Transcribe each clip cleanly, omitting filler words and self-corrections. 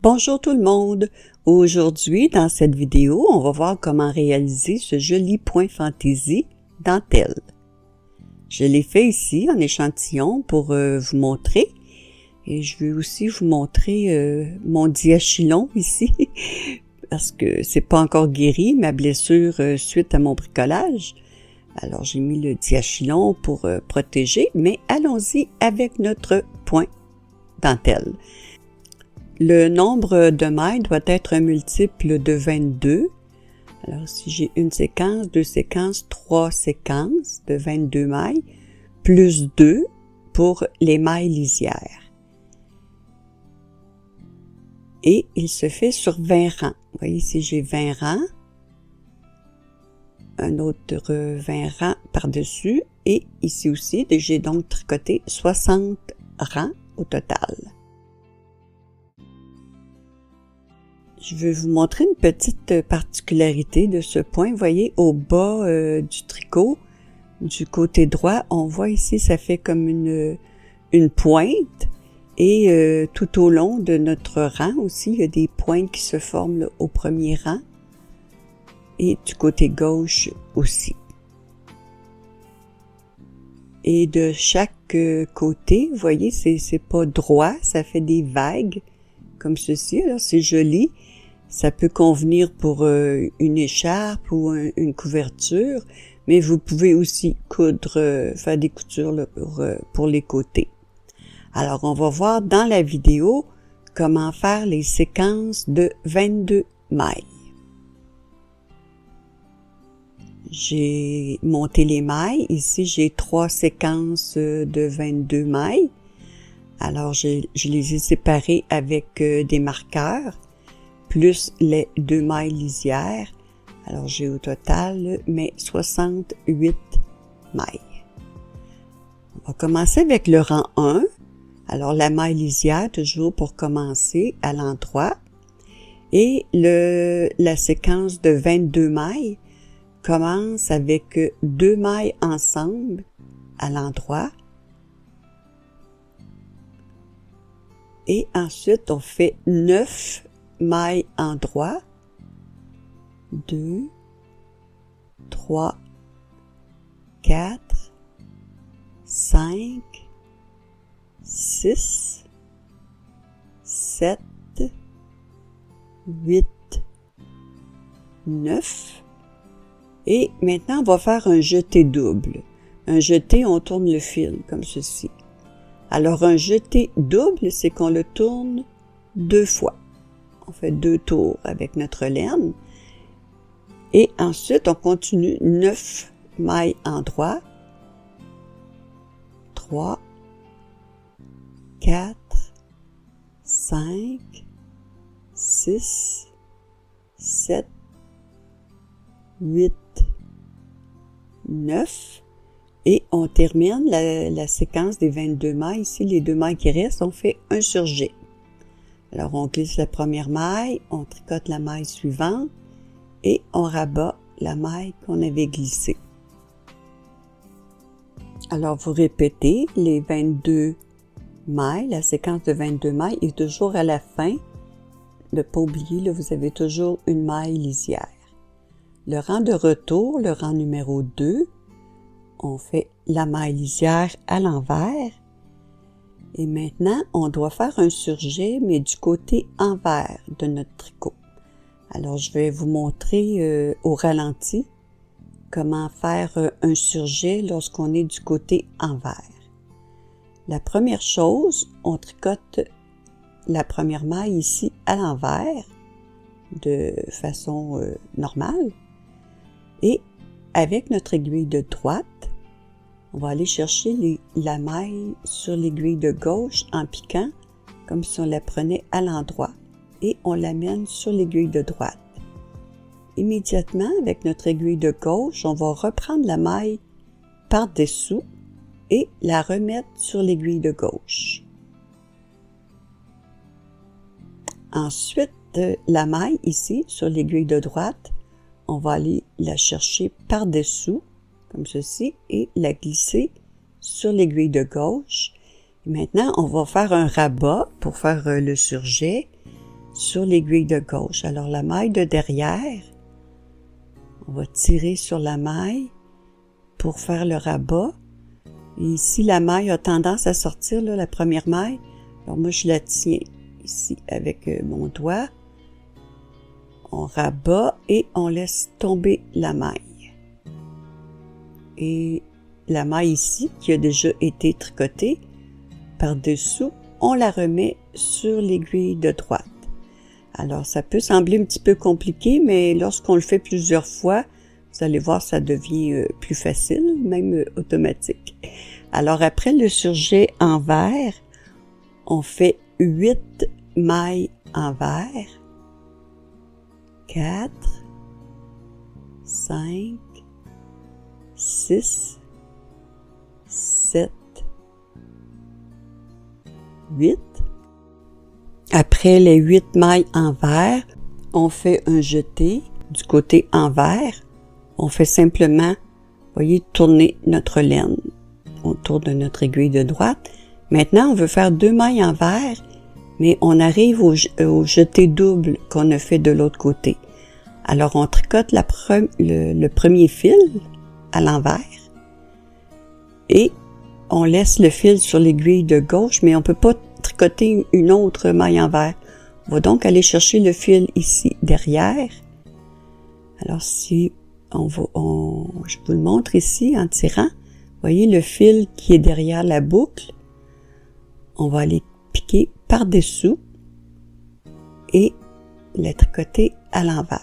Bonjour tout le monde! Aujourd'hui, dans cette vidéo, on va voir comment réaliser ce joli point fantaisie dentelle. Je l'ai fait ici en échantillon pour vous montrer. Et je vais aussi vous montrer mon diachylon ici, parce que c'est pas encore guéri, ma blessure suite à mon bricolage. Alors j'ai mis le diachylon pour protéger, mais allons-y avec notre point dentelle. Le nombre de mailles doit être un multiple de 22. Alors, si j'ai une séquence, deux séquences, trois séquences de 22 mailles, plus 2 pour les mailles lisières. Et il se fait sur 20 rangs. Vous voyez, ici, j'ai 20 rangs. Un autre 20 rangs par-dessus. Et ici aussi, j'ai donc tricoté 60 rangs au total. Je vais vous montrer une petite particularité de ce point. Vous voyez, au bas du tricot, du côté droit, on voit ici, ça fait comme une pointe. Et tout au long de notre rang aussi, il y a des pointes qui se forment là, au premier rang. Et du côté gauche aussi. Et de chaque côté, vous voyez, c'est pas droit, ça fait des vagues comme ceci. Alors c'est joli. Ça peut convenir pour une écharpe ou une couverture, mais vous pouvez aussi coudre, faire des coutures là, pour les côtés. Alors, on va voir dans la vidéo comment faire les séquences de 22 mailles. J'ai monté les mailles. Ici, j'ai 3 séquences de 22 mailles. Alors, je les ai séparées avec des marqueurs, plus les 2 mailles lisières. Alors, j'ai au total, 68 mailles. On va commencer avec le rang 1. Alors, la maille lisière, toujours pour commencer à l'endroit. Et la séquence de 22 mailles commence avec 2 mailles ensemble à l'endroit. Et ensuite, on fait 9 mailles en droit. 2, 3, 4, 5, 6, 7, 8, 9. Et maintenant, on va faire un jeté double. Un jeté, on tourne le fil comme ceci. Alors, un jeté double, c'est qu'on le tourne 2 fois. On fait 2 tours avec notre laine. Et ensuite, on continue 9 mailles en droit. 3, 4, 5, 6, 7, 8, 9. Et on termine la séquence des 22 mailles. Ici, les 2 mailles qui restent, on fait un surjet. Alors, on glisse la première maille, on tricote la maille suivante et on rabat la maille qu'on avait glissée. Alors, vous répétez les 22 mailles, la séquence de 22 mailles est toujours à la fin. Ne pas oublier, là, vous avez toujours une maille lisière. Le rang de retour, le rang numéro 2, on fait la maille lisière à l'envers. Et maintenant, on doit faire un surjet, mais du côté envers de notre tricot. Alors, je vais vous montrer au ralenti comment faire un surjet lorsqu'on est du côté envers. La première chose, on tricote la première maille ici à l'envers, de façon normale. Et avec notre aiguille de droite, on va aller chercher la maille sur l'aiguille de gauche en piquant, comme si on la prenait à l'endroit, et on l'amène sur l'aiguille de droite. Immédiatement, avec notre aiguille de gauche, on va reprendre la maille par-dessous et la remettre sur l'aiguille de gauche. Ensuite, la maille ici, sur l'aiguille de droite, on va aller la chercher par-dessous, comme ceci, et la glisser sur l'aiguille de gauche. Et maintenant, on va faire un rabat pour faire le surjet sur l'aiguille de gauche. Alors la maille de derrière, on va tirer sur la maille pour faire le rabat. Et ici, la maille a tendance à sortir, là, la première maille. Alors moi, je la tiens ici avec mon doigt. On rabat et on laisse tomber la maille. Et la maille ici, qui a déjà été tricotée par-dessous, on la remet sur l'aiguille de droite. Alors, ça peut sembler un petit peu compliqué, mais lorsqu'on le fait plusieurs fois, vous allez voir, ça devient plus facile, même automatique. Alors, après le surjet envers, on fait 8 mailles envers. 4, 5, 6, 7, 8. Après les 8 mailles envers, on fait un jeté du côté envers. On fait simplement, voyez, tourner notre laine autour de notre aiguille de droite. Maintenant, on veut faire 2 mailles envers, mais on arrive au jeté double qu'on a fait de l'autre côté. Alors, on tricote le premier fil à l'envers et on laisse le fil sur l'aiguille de gauche, mais on peut pas tricoter une autre maille envers. On va donc aller chercher le fil ici derrière. Alors, si je vous le montre ici en tirant, voyez le fil qui est derrière la boucle. On va aller piquer par-dessous et la tricoter à l'envers.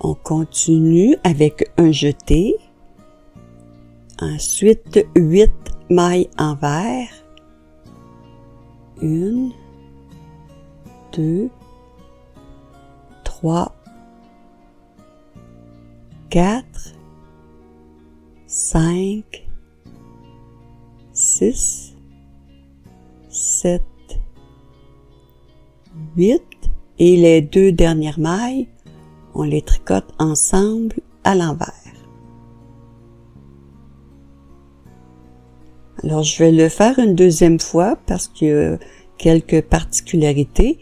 On continue avec un jeté. Ensuite, 8 mailles envers. 1, 2, 3, 4, 5, 6, 7, 8 et les 2 dernières mailles, on les tricote ensemble à l'envers. Alors, je vais le faire une deuxième fois parce qu'il y a quelques particularités.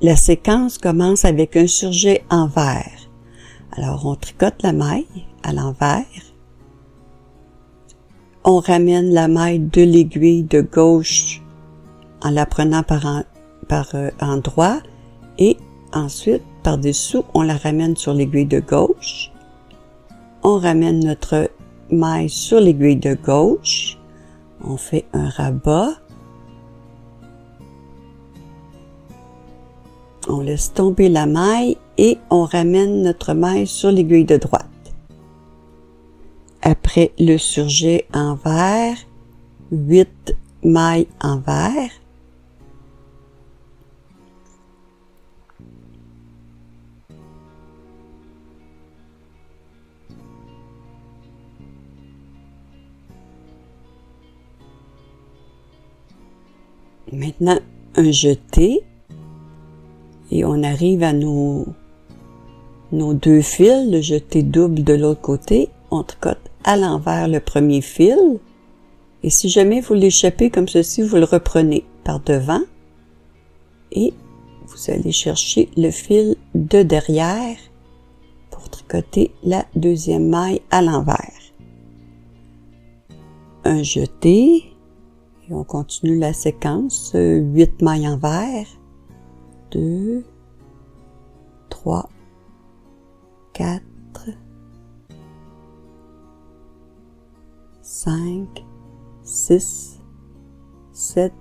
La séquence commence avec un surjet envers. Alors, on tricote la maille à l'envers. On ramène la maille de l'aiguille de gauche en la prenant par endroit et ensuite, par-dessous, on la ramène sur l'aiguille de gauche. On ramène notre maille sur l'aiguille de gauche. On fait un rabat. On laisse tomber la maille et on ramène notre maille sur l'aiguille de droite. Après le surjet envers, 8 mailles envers. Maintenant, un jeté et on arrive à nos 2 fils, le jeté double de l'autre côté. On tricote à l'envers le premier fil et si jamais vous l'échappez comme ceci, vous le reprenez par devant et vous allez chercher le fil de derrière pour tricoter la deuxième maille à l'envers. Un jeté. Et on continue la séquence, 8 mailles envers, 2, 3, 4, 5, 6, 7,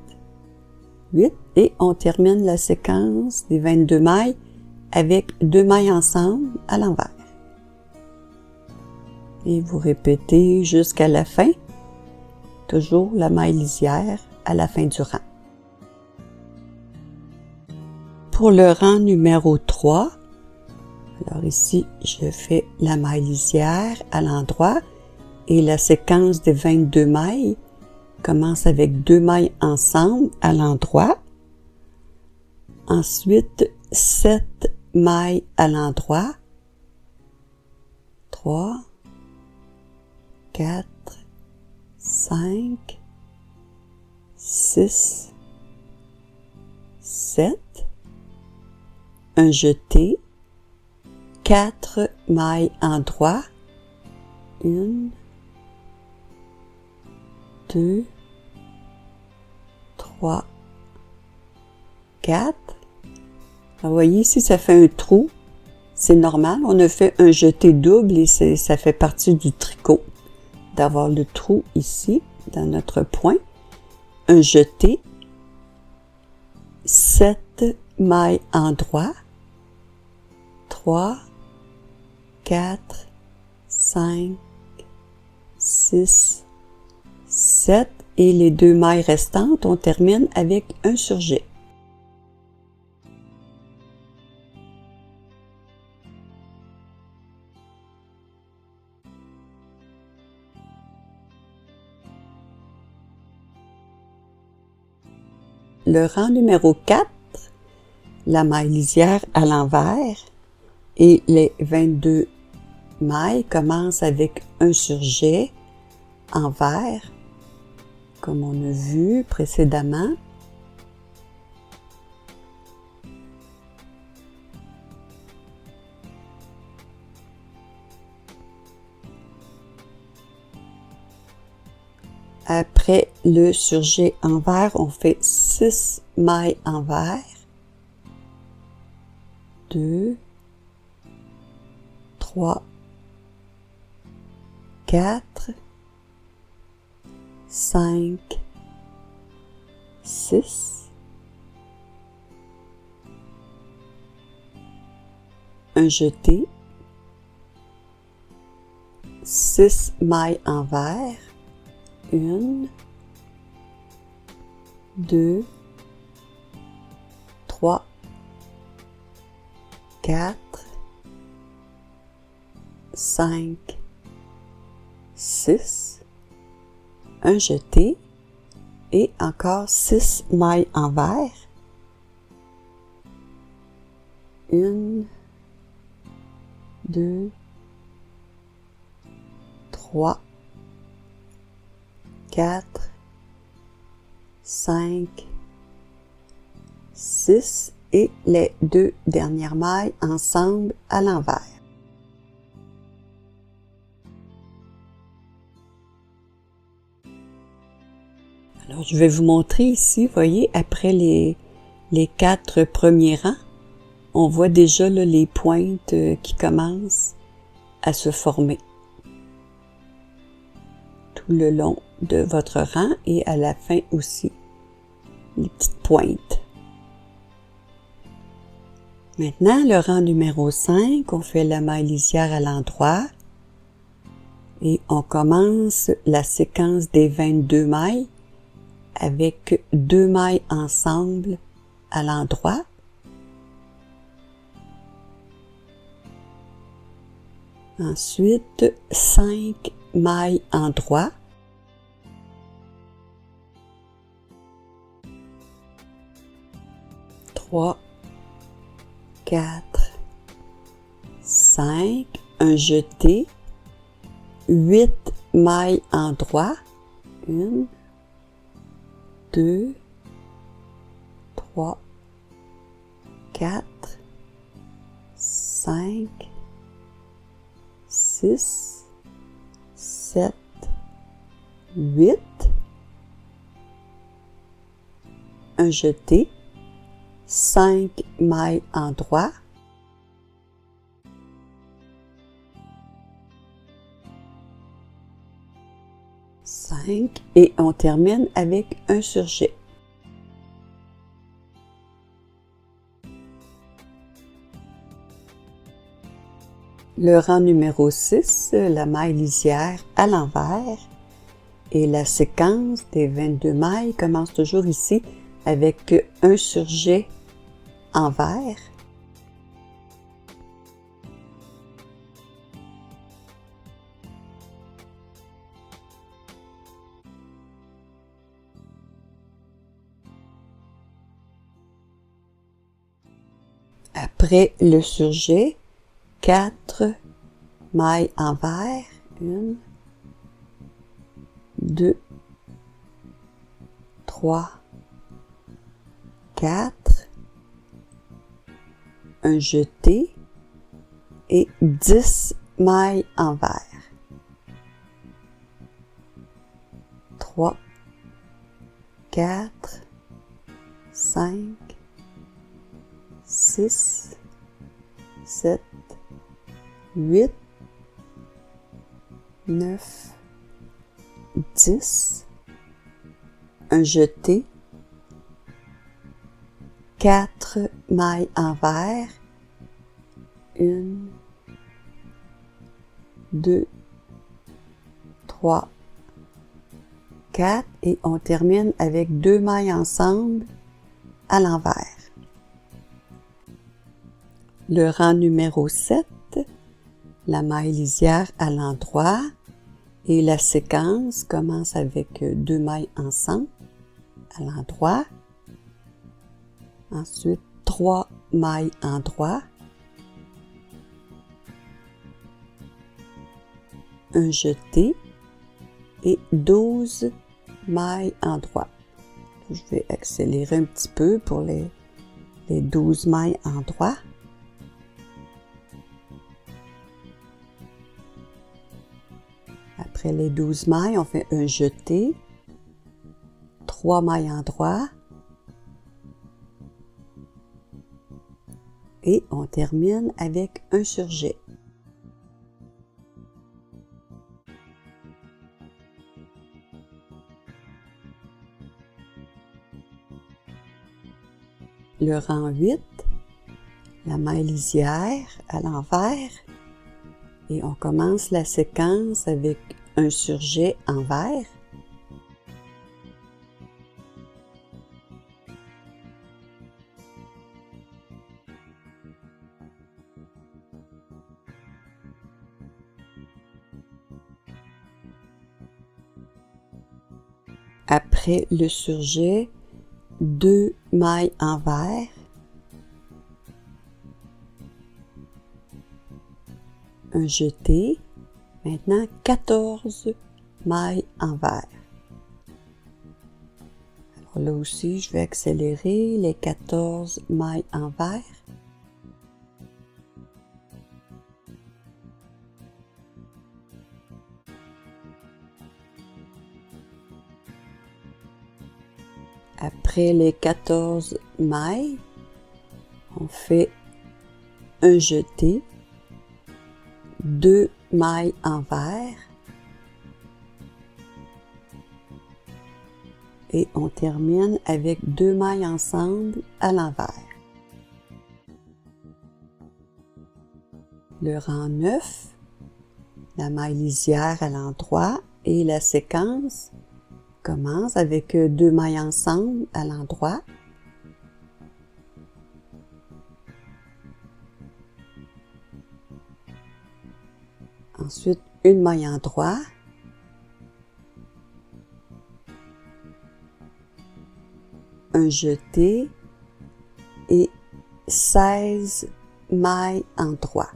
8 et on termine la séquence des 22 mailles avec 2 mailles ensemble à l'envers. Et vous répétez jusqu'à la fin. Toujours la maille lisière à la fin du rang. Pour le rang numéro 3, alors ici, je fais la maille lisière à l'endroit et la séquence des 22 mailles commence avec 2 mailles ensemble à l'endroit. Ensuite, 7 mailles à l'endroit. 3, 4, 5, 6, 7, un jeté, 4 mailles endroit, 1, 2, 3, 4. Vous voyez ici, ça fait un trou. C'est normal, on a fait un jeté double et ça fait partie du tricot d'avoir le trou ici, dans notre point. Un jeté, 7 mailles endroit, 3, 4, 5, 6, 7 et les 2 mailles restantes, on termine avec un surjet. Le rang numéro 4, la maille lisière à l'envers et les 22 mailles commencent avec un surjet envers, comme on a vu précédemment. Après le surjet envers, on fait 6 mailles envers, 2, 3, 4, 5, 6, un jeté, 6 mailles envers, 1, 2, 3, 4, 5, 6, un jeté et encore 6 mailles envers, 1, 2, 3, 4, 5, 6 et les 2 dernières mailles ensemble à l'envers. Alors, je vais vous montrer ici, voyez, après les 4 premiers rangs, on voit déjà là, les pointes qui commencent à se former tout le long de votre rang et à la fin aussi, les petites pointes. Maintenant, le rang numéro 5, on fait la maille lisière à l'endroit et on commence la séquence des 22 mailles avec 2 mailles ensemble à l'endroit. Ensuite, 5 mailles endroit. Trois, 4, 5, un jeté, 8 mailles endroit, 1, 2, 3, 4, 5, 6, 7, 8, un jeté, 5 mailles endroit, 5 et on termine avec un surjet. Le rang numéro 6, la maille lisière à l'envers et la séquence des 22 mailles commence toujours ici avec un surjet envers. Après le surjet, 4 mailles envers, 1, 2, 3, 4, un jeté et 10 mailles envers. 3, 4, 5, 6, 7, 8, 9, 10, un jeté, 4 mailles envers, 1, 2, 3, 4 et on termine avec 2 mailles ensemble à l'envers. Le rang numéro 7, la maille lisière à l'endroit et la séquence commence avec 2 mailles ensemble à l'endroit, ensuite 3 mailles endroit, un jeté et 12 mailles endroit. Je vais accélérer un petit peu pour les 12 mailles endroit. Après les 12 mailles, on fait un jeté, 3 mailles endroit et on termine avec un surjet. Le rang 8, la maille lisière à l'envers et on commence la séquence avec un surjet envers. Après le surjet, 2 mailles envers, un jeté, maintenant 14 mailles envers. Alors là aussi, je vais accélérer les 14 mailles envers. Après les 14 mailles, on fait un jeté, 2 mailles envers et on termine avec 2 mailles ensemble à l'envers. Le rang 9, la maille lisière à l'endroit et la séquence commence avec 2 mailles ensemble à l'endroit. Ensuite, une maille endroit. Un jeté et 16 mailles endroit.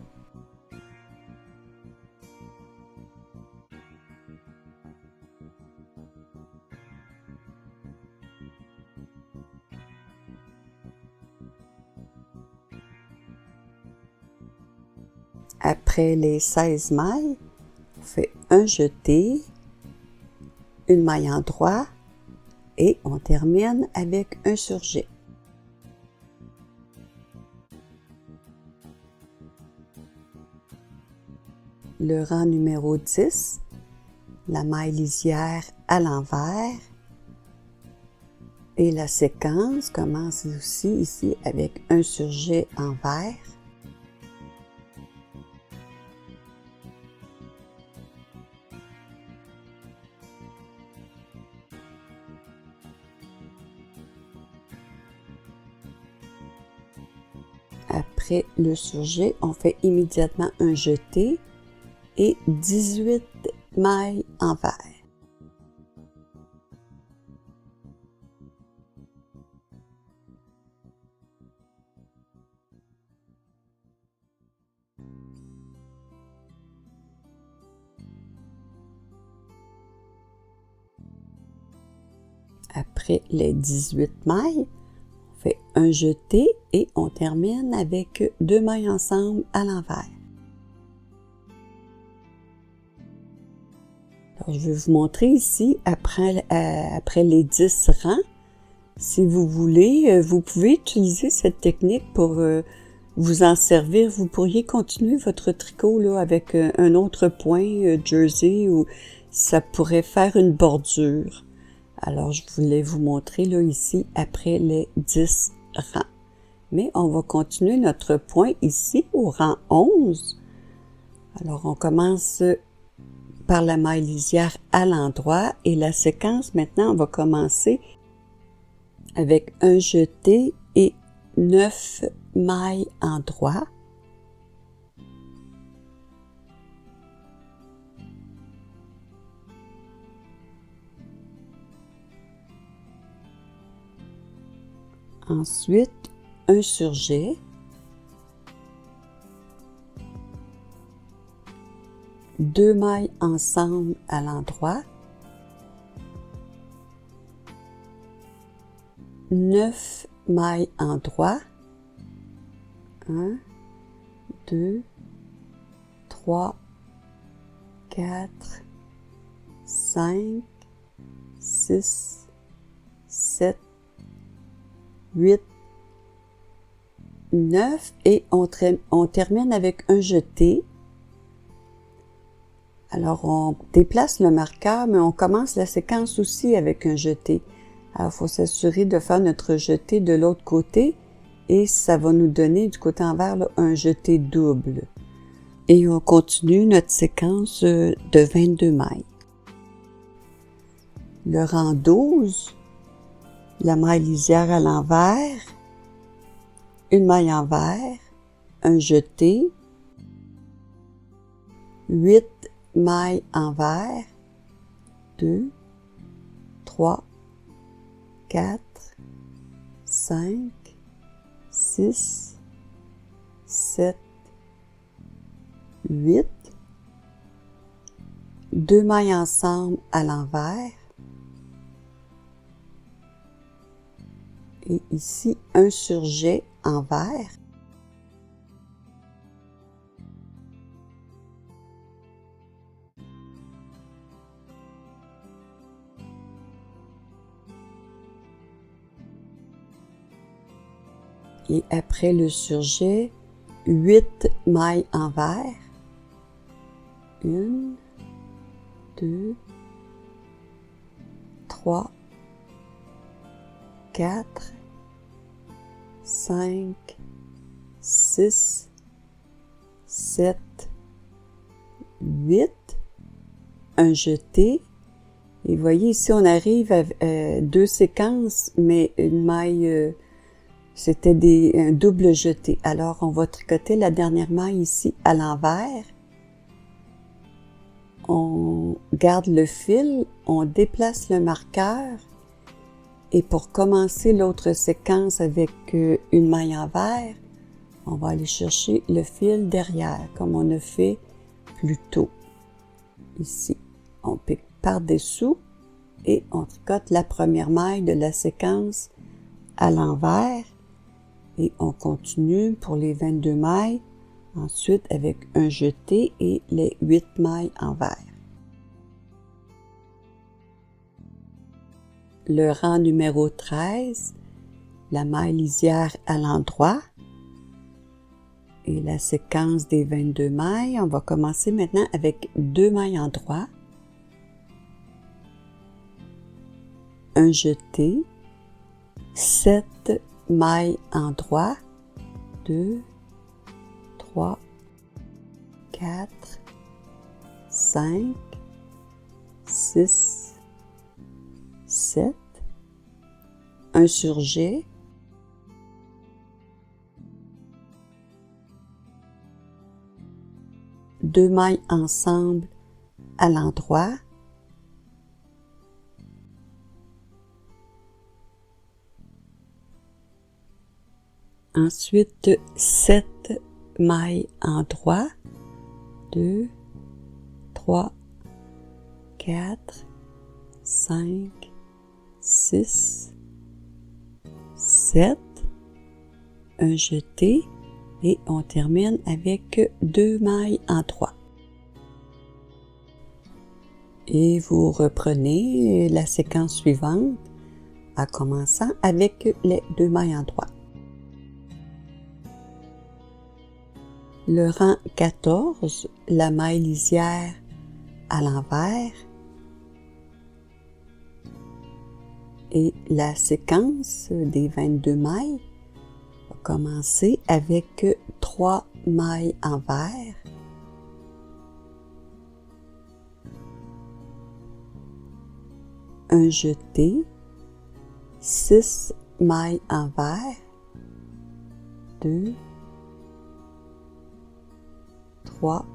Après les 16 mailles, on fait un jeté, une maille endroit et on termine avec un surjet. Le rang numéro 10, la maille lisière à l'envers et la séquence commence aussi ici avec un surjet envers. Après le surjet, on fait immédiatement un jeté et 18 mailles envers. après les 18 mailles, on fait un jeté et on termine avec 2 mailles ensemble à l'envers. Alors, je vais vous montrer ici, après les 10 rangs, si vous voulez, vous pouvez utiliser cette technique pour vous en servir. Vous pourriez continuer votre tricot là, avec un autre point, jersey, ou ça pourrait faire une bordure. Alors, je voulais vous montrer là ici, après les 10 rangs. Mais on va continuer notre point ici, au rang 11. Alors, on commence par la maille lisière à l'endroit et la séquence maintenant on va commencer avec un jeté et 9 mailles en droit. Ensuite un surjet. 2 mailles ensemble à l'endroit, 9 mailles en droit, 1, 2, 3, 4, 5, 6, 7, 8, 9 et on termine avec un jeté. Alors, on déplace le marqueur, mais on commence la séquence aussi avec un jeté. Alors, il faut s'assurer de faire notre jeté de l'autre côté et ça va nous donner du côté envers là, un jeté double. Et on continue notre séquence de 22 mailles. Le rang 12, la maille lisière à l'envers, une maille envers, un jeté, 8 mailles envers, 2, 3, 4, 5, 6, 7, 8, 2 mailles ensemble à l'envers, et ici un surjet envers, et après le surjet, 8 mailles envers, 1, 2, 3, 4, 5, 6, 7, 8, un jeté. Et voyez ici, on arrive à 2 séquences, mais une maille, c'était un double jeté. Alors, on va tricoter la dernière maille ici à l'envers. On garde le fil, on déplace le marqueur. Et pour commencer l'autre séquence avec une maille envers, on va aller chercher le fil derrière, comme on a fait plus tôt. Ici, on pique par-dessous et on tricote la première maille de la séquence à l'envers. Et on continue pour les 22 mailles, ensuite avec un jeté et les 8 mailles envers. Le rang numéro 13, la maille lisière à l'endroit et la séquence des 22 mailles. On va commencer maintenant avec 2 mailles en droit, un jeté, 7 mailles en droit, 2, 3, 4, 5, 6, 7, un surjet, deux mailles ensemble à l'endroit, ensuite 7 mailles en droit, 2, 3, 4, 5, 6, 7, un jeté et on termine avec 2 mailles en 3. Et vous reprenez la séquence suivante en commençant avec les 2 mailles en 3. Le rang 14, la maille lisière à l'envers et la séquence des 22 mailles va commencer avec 3 mailles envers, un jeté, 6 mailles envers, 2, 3,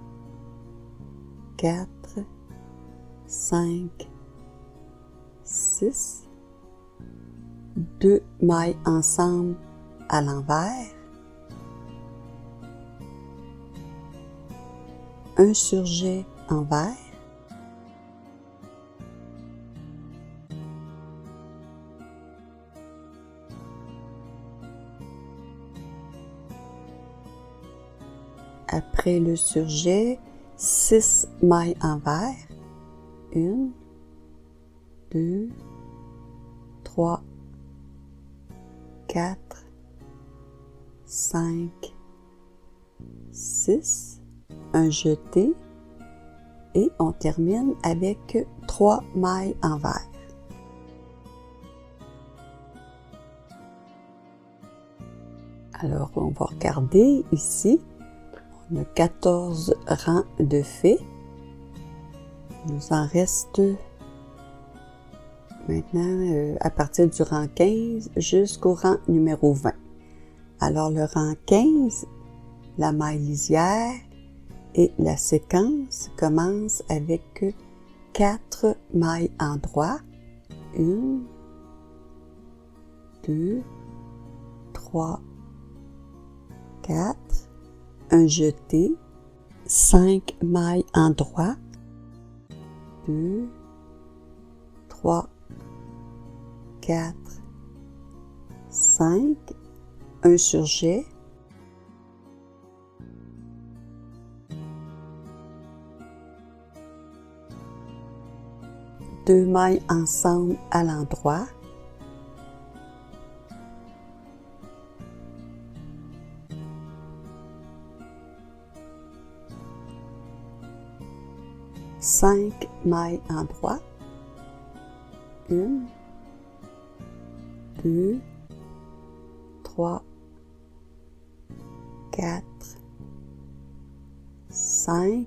4, 5, 6, 2 mailles ensemble à l'envers, un surjet envers, après le surjet, 6 mailles envers, 1, 2, 3, 4, 5, 6, un jeté et on termine avec 3 mailles envers. Alors on va regarder ici. On a 14 rangs de fées. Il nous en reste maintenant à partir du rang 15 jusqu'au rang numéro 20. Alors le rang 15, la maille lisière et la séquence commence avec 4 mailles en droit. 1, 2, 3, 4. Un jeté, 5 mailles en droit, 2, 3, 4, 5, un surjet, deux mailles ensemble à l'endroit, cinq mailles en droit, 1, 2, 3, 4, 5,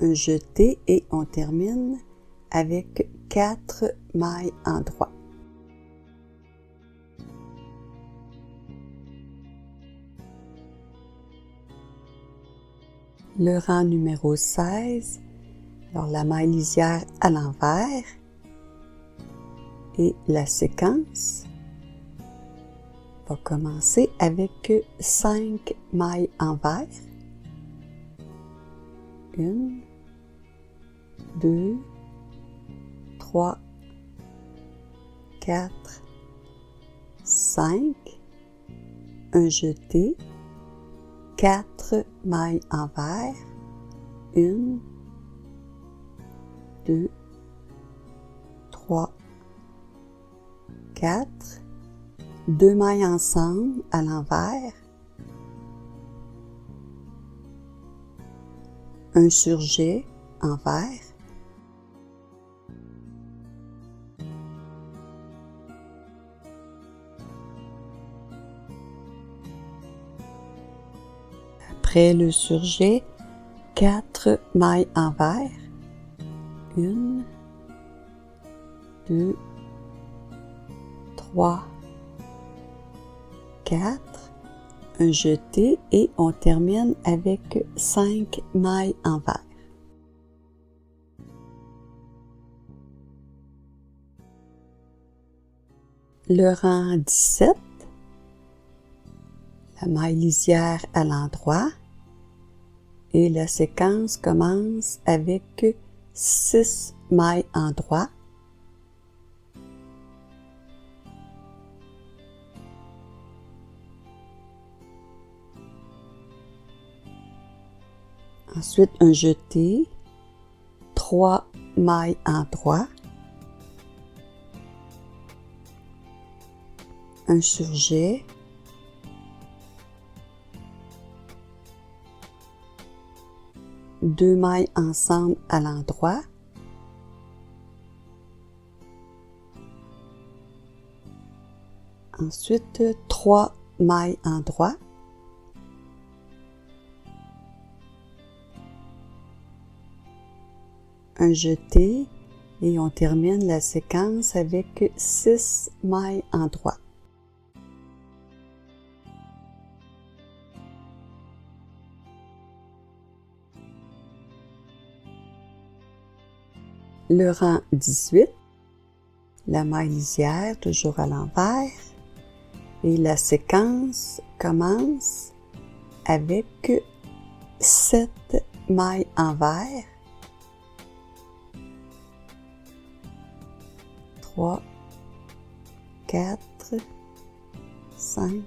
un jeté et on termine avec 4 mailles en droit. Le rang numéro 16, alors la maille lisière à l'envers et la séquence va commencer avec 5 mailles envers. 1, 2, 3, 4, 5, un jeté, 4 mailles envers, 1, 2, 3, 4, 2 mailles ensemble à l'envers, un surjet envers, après le surjet, 4 mailles envers, 1, 2, 3, 4, un jeté et on termine avec 5 mailles envers. Le rang 17, la maille lisière à l'endroit et la séquence commence avec 6 mailles en droit, Ensuite, un jeté, 3 mailles en droit, un surjet, deux mailles ensemble à l'endroit, ensuite 3 mailles en droit, un jeté et on termine la séquence avec 6 mailles en droit. Le rang 18, la maille lisière toujours à l'envers et la séquence commence avec 7 mailles envers, 3, 4, 5,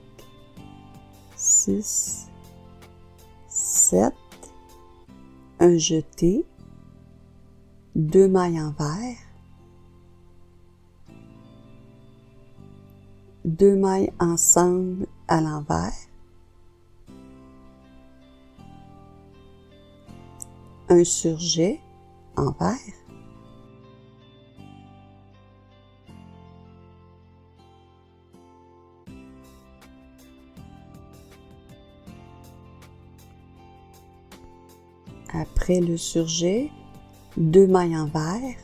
6, 7, un jeté, 2 mailles envers, 2 mailles ensemble à l'envers, un surjet envers, après le surjet, 2 mailles envers,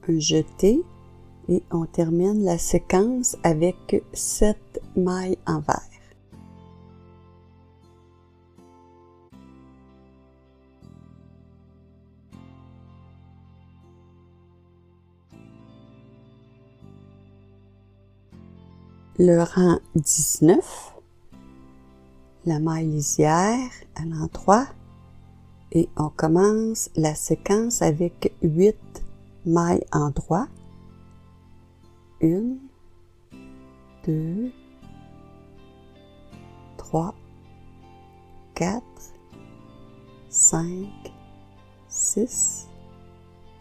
un jeté et on termine la séquence avec 7 mailles envers. Le rang 19, la maille lisière à l'endroit et on commence la séquence avec 8 mailles en droit. 1, 2, 3, 4, 5, 6,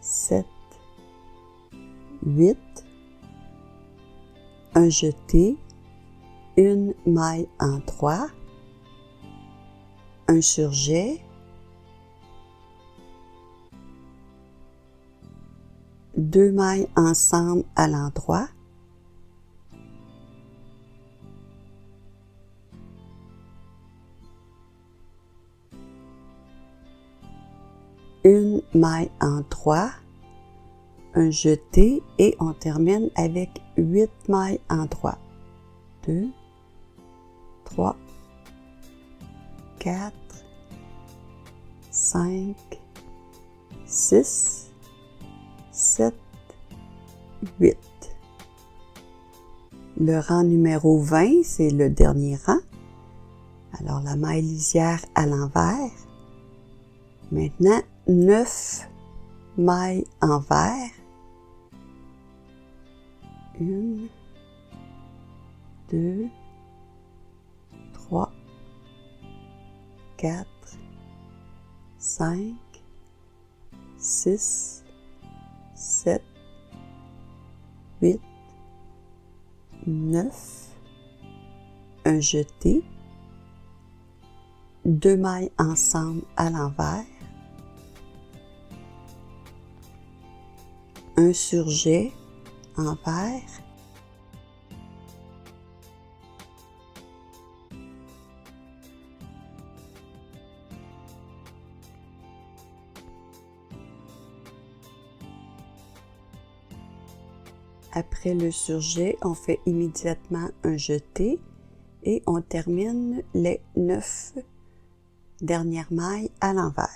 7, 8, un jeté, une maille en droit, un surjet, 2 mailles ensemble à l'endroit, une maille en droit, un jeté et on termine avec 8 mailles en droit. 2, 3, 4, 5, 6, 7, 8. Le rang numéro 20, c'est le dernier rang. Alors la maille lisière à l'envers. Maintenant, 9 mailles envers. 1, 2, 3, 4, 5, 6, 7, 8, 9, un jeté, 2 mailles ensemble à l'envers, un surjet envers, après le surjet, on fait immédiatement un jeté et on termine les 9 dernières mailles à l'envers.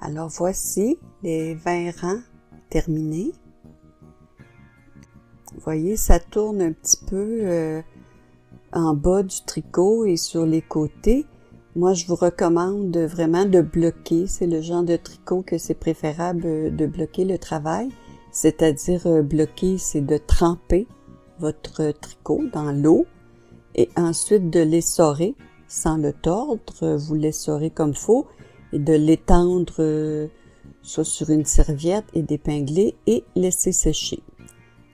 Alors voici les 20 rangs terminés. Vous voyez, ça tourne un petit peu en bas du tricot et sur les côtés, Moi, je vous recommande vraiment de bloquer. C'est le genre de tricot que c'est préférable de bloquer le travail. C'est-à-dire bloquer, c'est de tremper votre tricot dans l'eau et ensuite de l'essorer sans le tordre. Vous l'essorez comme il faut et de l'étendre soit sur une serviette et d'épingler et laisser sécher.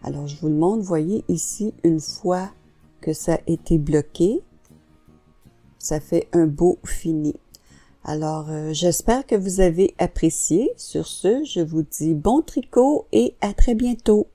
Alors, je vous le montre. Voyez ici, une fois que ça a été bloqué, ça fait un beau fini. Alors, j'espère que vous avez apprécié. Sur ce, je vous dis bon tricot et à très bientôt.